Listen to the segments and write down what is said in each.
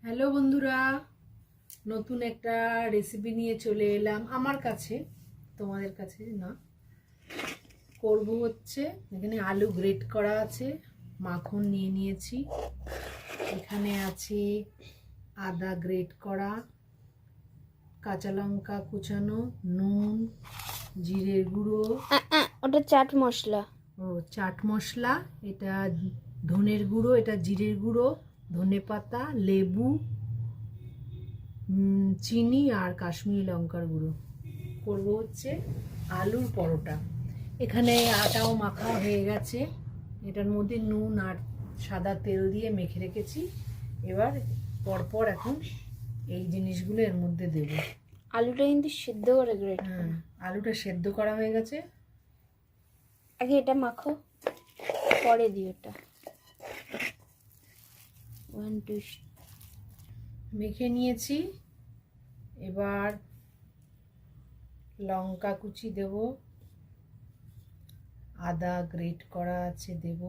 Hello বন্ধুরা, নতুন একটা রেসিপি নিয়ে চলে এলাম আমার কাছে, তোমাদের কাছে না। করব হচ্ছে এখানে আলু গ্রেট করা আছে, মাখন নিয়ে নিয়েছি, এখানে আছে আদা গ্রেট করা, কাঁচা লঙ্কা কুচানো, নুন, জিরের গুঁড়ো, ওটা চাট মশলা। ও চাট মশলা, এটা ধনের গুঁড়ো, এটা জিরের গুঁড়ো, ধনে পাতা, লেবু, চিনি আর কাশ্মীরি লঙ্কার গুঁড়ো। করব হচ্ছে আলুর পরোটা। এখানে আটাও মাখা হয়ে গেছে, এটার মধ্যে নুন আর সাদা তেল দিয়ে মেখে রেখেছি। এবার পরপর এখন এই জিনিসগুলো এর মধ্যে দেব। আলুটা কিন্তু সিদ্ধ করে গ্রেট। হ্যাঁ, আলুটা সেদ্ধ করা হয়ে গেছে। আগে এটা মাখো, পরে দিও এটা। মেখে নিয়েছি। এবার লঙ্কা কুচি দেব, আদা গ্রেট করা আছে দেব,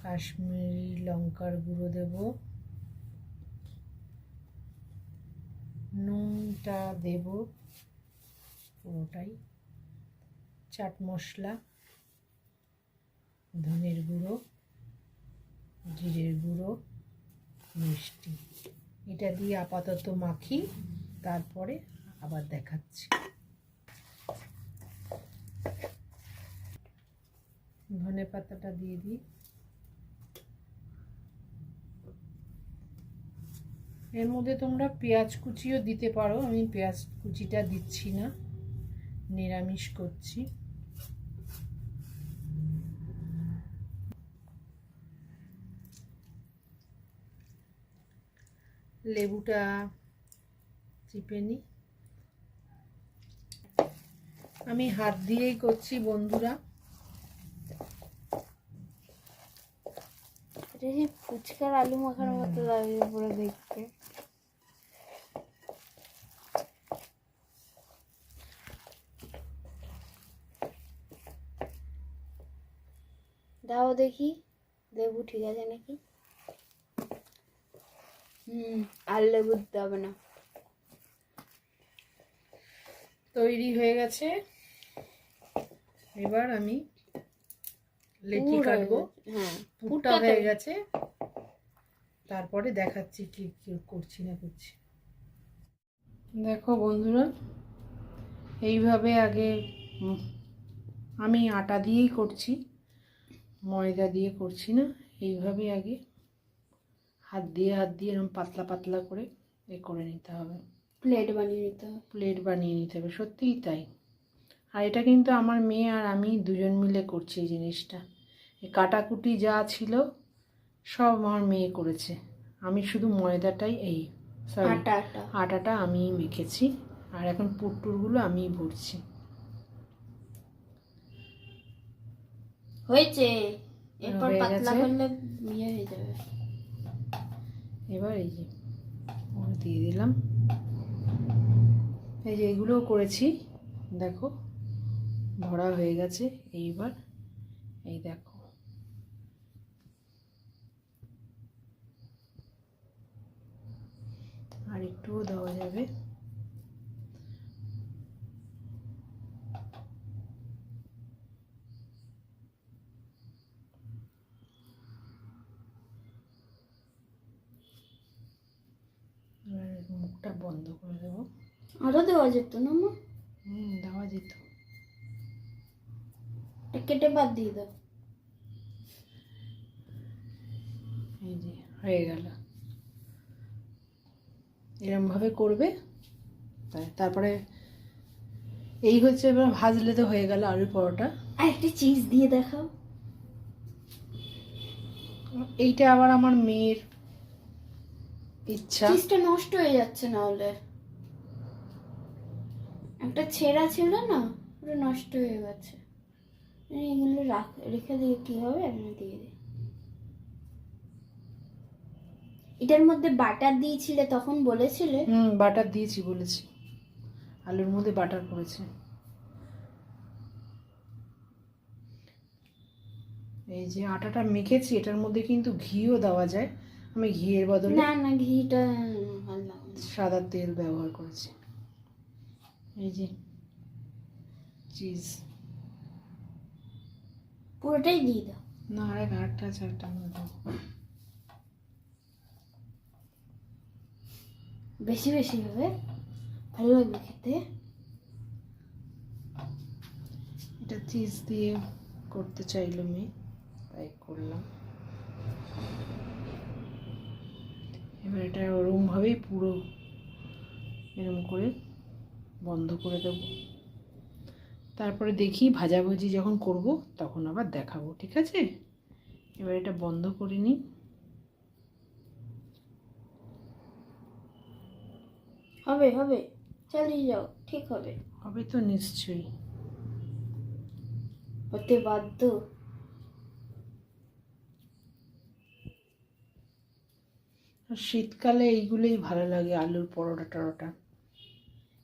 কাশ্মীরি লঙ্কার গুঁড়ো দেব, নুনটা দেব পুরোটাই, চাট মশলা, ধনের গুঁড়ো, জিরের গুঁড়ো, মিষ্টি। এটা দিয়ে আপাতত মাখি, তারপরে আবার দেখাচ্ছি। ধনে পাতাটা দিয়ে দিই। এর মধ্যে তোমরা পেঁয়াজ কুচিও দিতে পারো, আমি পেঁয়াজ কুচিটা দিচ্ছি না, নিরামিষ করছি। লেবুটা চিপে নিই। আমি হাত দিয়েই করছি বন্ধুরা। এটা যে ফুচকার আলু মাখার মতো লাগে পুরো দেখতে। দাও দেখি লেবু ঠিক আছে নাকি। আর লেবু দিতে হবে না। তৈরি হয়ে গেছে। এবার আমি লেচি কাটবো। হ্যাঁ, পুরটা হয়ে গেছে, তারপরে দেখাচ্ছি কি কি করছি না করছি। দেখো বন্ধুরা, এইভাবে আগে আমি আটা দিয়েই করছি, ময়দা দিয়ে করছি না। এইভাবে আগে হাত দিয়ে এরকম পাতলা পাতলা করে করে নিতে হবে, প্লেট বানিয়ে নিতে হবে। প্লেট বানিয়ে নিতে হবে, সত্যিই তাই। আর এটা কিন্তু আমার মেয়ে আর আমি দুজন মিলে করছি এই জিনিসটা। এই কাটাকুটি যা ছিল সব আমার মেয়ে করেছে, আমি শুধু ময়দাটাই আটাটা আমি মেখেছি। আর এখন পুরটুরগুলো আমি ভরছি। হয়েছে, এরপর পাতলা করলে ইয়ে হয়ে যাবে। এবার এই যে দিয়ে দিলাম, এই যে এগুলোও করেছি, দেখো ভরা হয়ে গেছে। এইবার এই দেখো, আর একটুও দেওয়া যাবে। মুখটা বন্ধ করে দেবো। আরো দেওয়া যেত না মা? দেওয়া যেত। কেটে বাদ দিয়ে দাও। এই যে হয়ে গেল, এরম ভাবে করবে। তারপরে এই হচ্ছে, এবার ভাজলে তো হয়ে গেল আলুর পরোটা। আর একটা চিজ দিয়ে দেখাও। এইটা আবার আমার মেয়ের ইচ্ছা। চিজটা নষ্ট হয়ে যাচ্ছে না হলে। একটা ছেঁড়া ছিল না, পুরো নষ্ট হয়ে গেছে। এগুলো রেখে দিয়ে কি হবে, আমি দিয়ে দিই। এটার মধ্যে বাটার দিয়েছিলে তখন বলেছিলে? বাটার দিয়েছি বলেছি, আলুর মধ্যে বাটার পড়েছে। এই যে আটাটা মেখেছি, এটার মধ্যে কিন্তু ঘিও দেওয়া যায়, আমি ঘিয়ের বদলে না না, ঘিটা ভালো লাগে না। সাদা তেল ব্যবহার করেছি। এই যে চিজ, পুরোটাই দিয়ে দাও। না আর আটটা চারটা মতো। বেশি বেশি হবে, ভালো লাগবে খেতে। এটা চিজ দিয়ে করতে চাইলো মেয়ে, তাই করলাম। এবার এটা ওরকমভাবেই পুরো এরকম করে বন্ধ করে দেবো। তারপরে দেখি ভাজাভুজি যখন করব তখন আবার দেখাবো, ঠিক আছে? এবার এটা বন্ধ করে নিই। হবে হবে, চালিয়ে যাও, ঠিক হবে। হবে তো নিশ্চয়ই। হতে বাধ্য। আর শীতকালে এইগুলোই ভালো লাগে, আলুর পরোটা টরোটা।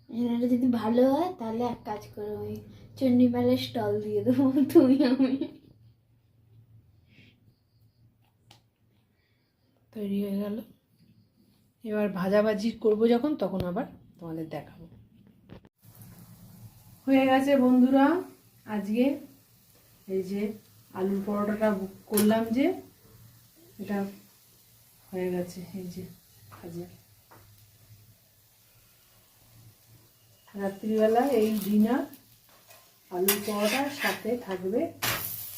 এটা যদি ভালো হয় তাহলে এক কাজ করো, ওই চণ্ডীমেলার স্টল দিয়ে দেবো তুমি আমি। তৈরি হয়ে গেল। এবার ভাজাভাজি করব যখন তখন আবার তোমাদের দেখাবো। হয়ে গেছে বন্ধুরা, আজকে এই যে আলুর পরোটাটা করলাম, যে এটা হয়ে গেছে। এই যে ভাজা, রাত্রিবেলা এই ডিনার আলুর পরোটার সাথে থাকবে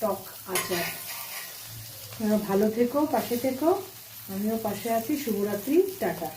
টক আচার। তোমরা ভালো থেকো, পাশে থেকো, আমিও পাশে আছি। শুভরাত্রি, টাটা।